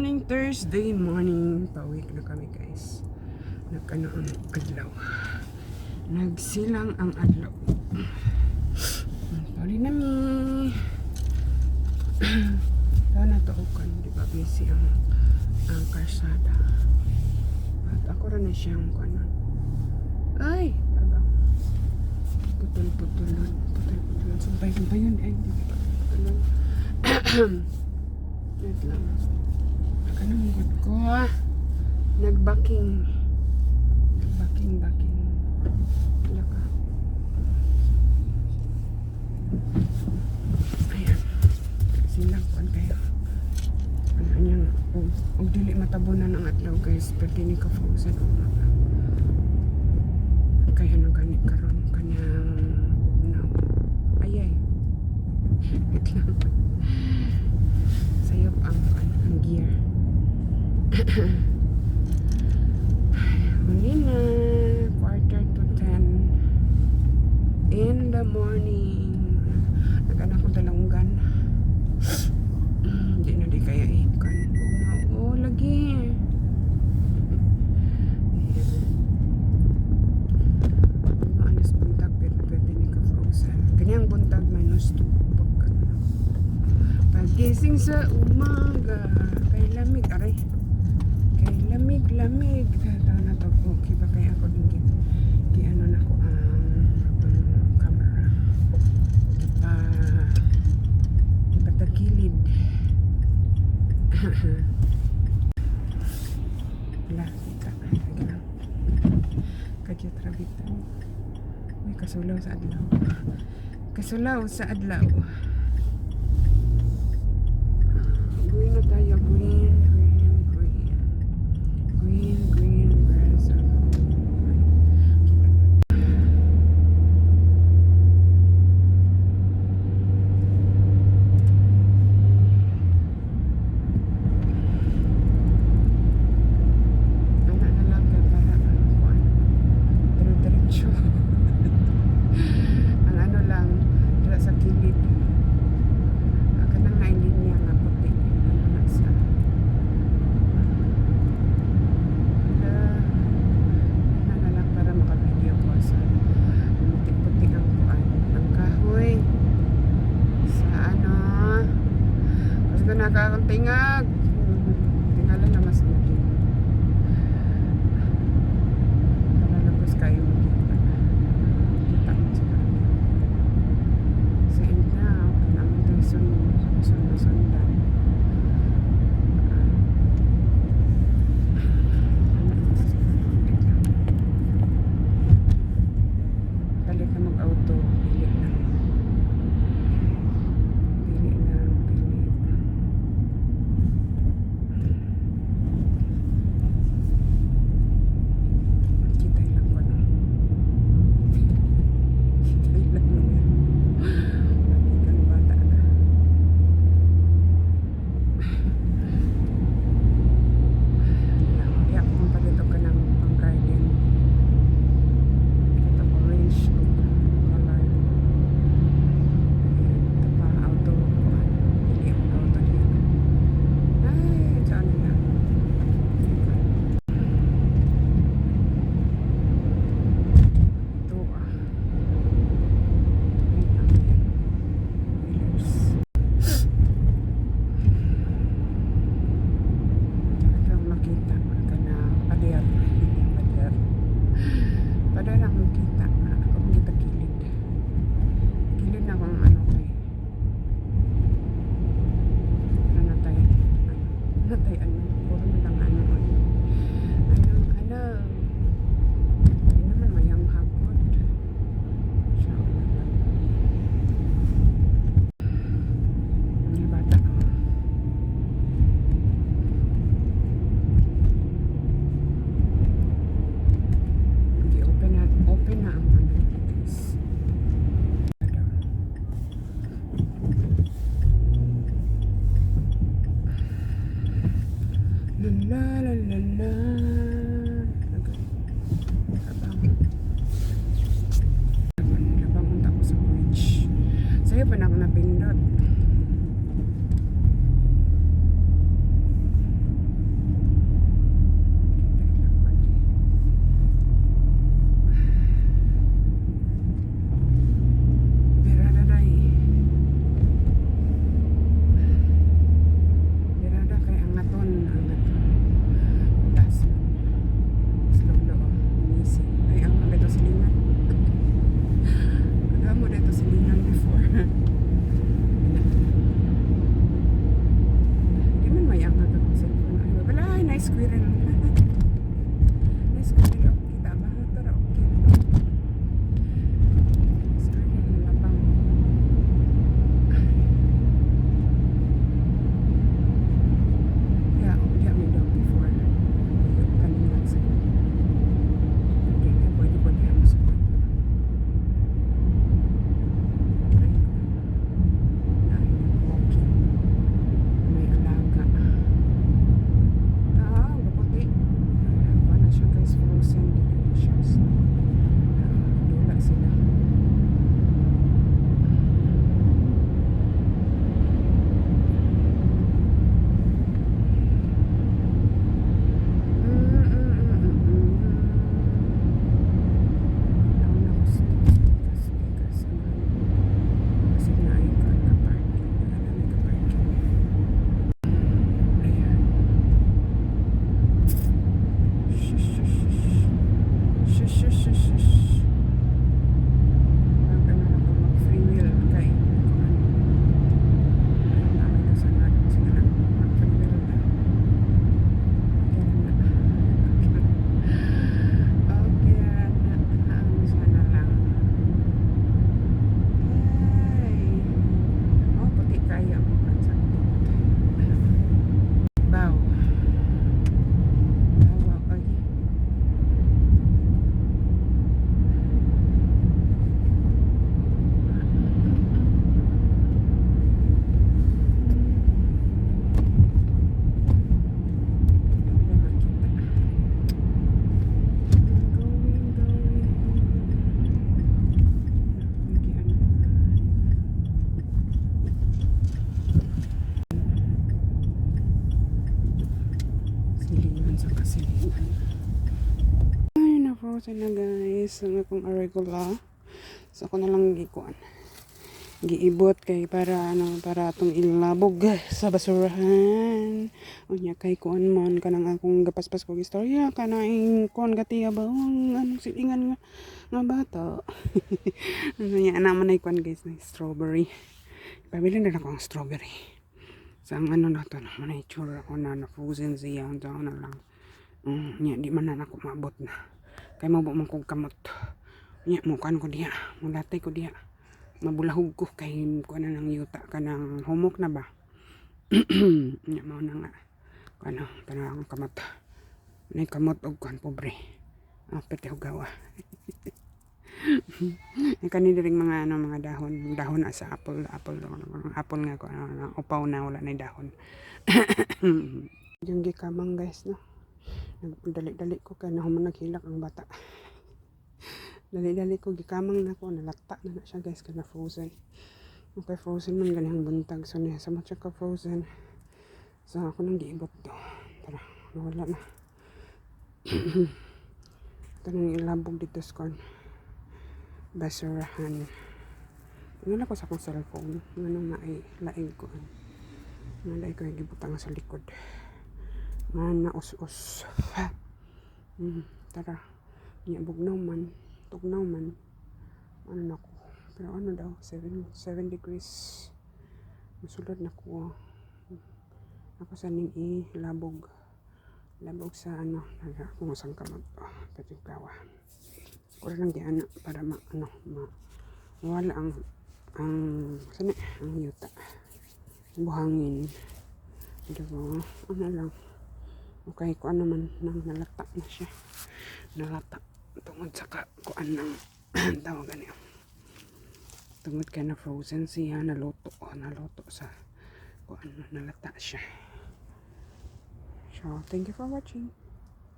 Thursday morning. Pauwi na kami guys. Nagkano ang adlaw. Nagsilang ang adlaw. Pauwi na mi. Sana to kan, di ba busy ang karsada. At ako rin na siyang kanon. Ay, talaga. Putol-putulon. Putol-putulon. Sumpay-sumpay yun. Ay, hindi ba putulon. Wait lang. Anong good ko ha? Nagbaking. Nagbaking. Wala ka. Ayan. Sinagpan kayo. Ano niyang, og dili matabunan ang adlaw guys. Pwede ni ka frozen o mga. Kaya nagani karon kanyang no. Ayay. Wait lang. Sayop ang gear. Huli na. 9:45 in the morning. Nag-anak ko dalawgan. Hindi na di kaya ikan. Oo, lagi. Maalas buntag pero pwede ni ka frozen. Kanyang buntag -2. Pagising sa umaga kay lamig aray. Kay lamig. Tawa na to. Okay ba kaya ako din ano na ko ang camera. Ipatagilid. Wala, kita. Ganun. Kadyat rabitan. May kasulaw sa adlaw. Green na tayo. Green. Where's up? Anak na lang ka para kuan. Diretso. Ang ano lang, dila sa kilid. Kanang nailinya nga puti. Ano na sa lang para maka-video ko sa putik-putik ang kuan. Ang kahoy. Sa ano. Kasi ko nakakang tingag. Tingala na mas muli. Para lagos kayo makita. Kita mo sa kanya. Sa end na. Namin itong sundan. Palit na mag-auto. Pili na. Kitay lang ko na. Kitay lang na yan. Pati kang bata ka. Kaya kung palito ka ng pang-garden. Ito orange color. Ito pa auto. Pili ang auto niya. Ay, saan nila? Ito wheelers. Talagang makita ka na pader. Pader ang makita. Ako makita kilid. Kilid na akong ano kay. Natay ano. Puro na lang ano. Hindi naman mayang hapon. Siya may bata. Hindi open na ang ano guys. La. Nabangon ako sa bridge. Sa'yo pa na ako napindot. Ay, squirrel. Ay, squirrel. Okay, kita ba? Tara, okay. Squirrel na labang. Yeah, yeah, may dog before. Kanina sa hindi nga pwede po niya sa walking. May alaga. Kaputi. Ano siya guys, frozen delicious. Dula sila. Ay, na-frozen na guys. Ang akong arugula. So, ako na lang gikuan. Giibot kay para atong ilabog sa basurahan. Unya kay kuan man kanang akong gapaspas ko istorya kanang kuan gatiya ba anong silingan nga bata. Ano niya ana man ay kuan guys na strawberry. Pabili na ako ang strawberry. Sa ang ano na to naman ay tsura ko na frozen siya ang na lang. Nya di man na ako maabot na. Kay mabo man kog kamot. Nya mo kan ko diha, mulatay ko diha. Mabulahog ko kay ko na nang yuta ka ng humok na ba. Nya mo na nga. Kano kanang kamot. Nay kamot og kan pobre. Apet gawa. Ang kani diring mga mga dahon sa apple nga ko upaw na wala na dahon. Yung gikamang guys no. Dali-dali ko kay nahuman naghilak ang bata. Dali-dali ko gikamang na ko nalata na siya guys kana frozen. Okay, frozen man ganihang buntag so niya sa matcha ka frozen. So ako nang giibot to. Tara, wala na. Ito nang ilabog dito sa basurahan. Wala ko sa akong cellphone. Nganong naay laing ko. Naay ko gibutang sa likod. Nga us-us. Tara. Nya bugnaw man. Tugnaw man. Ano na ko. Pero ano daw. 7 degrees. Masulod na ko. Ako sa ning ilabog. Labog sa ano. Kung saan kamot. Patigawa. Kura lang di anak para wala ang yuta buhangin diba ano lang okay ko ano man nang nalata na siya nalata tungod sa kuan ng tawagan niya tungod kay na frozen siya naluto sa kuan nalata siya so thank you for watching.